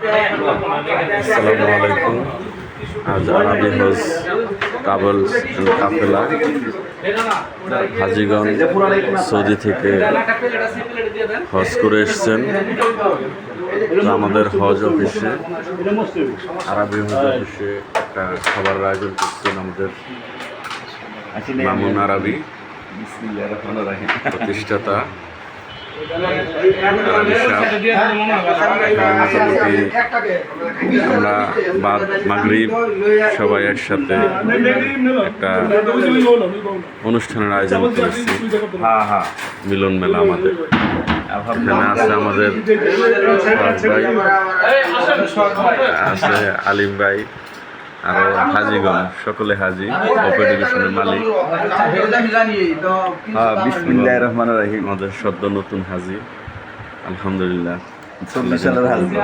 আসসালামু আলাইকুম। আজ আরাবি হজ ট্রাভেলস অ্যান্ড কাফেলা হাজিগণ সৌদি থেকে হজ করে এসছেন। তো আমাদের হজ অফিসে, আরাবি হজ অফিসে একটা খাবারের আয়োজন করছেন আমাদের মামুন আরাবি প্রতিষ্ঠাতা। মোটামুটি আমরা বাদ মাগরিব সবাই একসাথে একটা অনুষ্ঠানের আয়োজন করেছি, মিলন মেলা। আমাদের এখানে আছে আমাদের ভাই, আছে আলিম ভাই, আর হাজিগণ সকলে হাজি, অপারেটিভেশনের মালিক। বিসমিল্লাহির রহমানির রহিম। আমাদের সদ্য নতুন হাজি, আলহামদুলিল্লাহ। 40 সালের হাজি।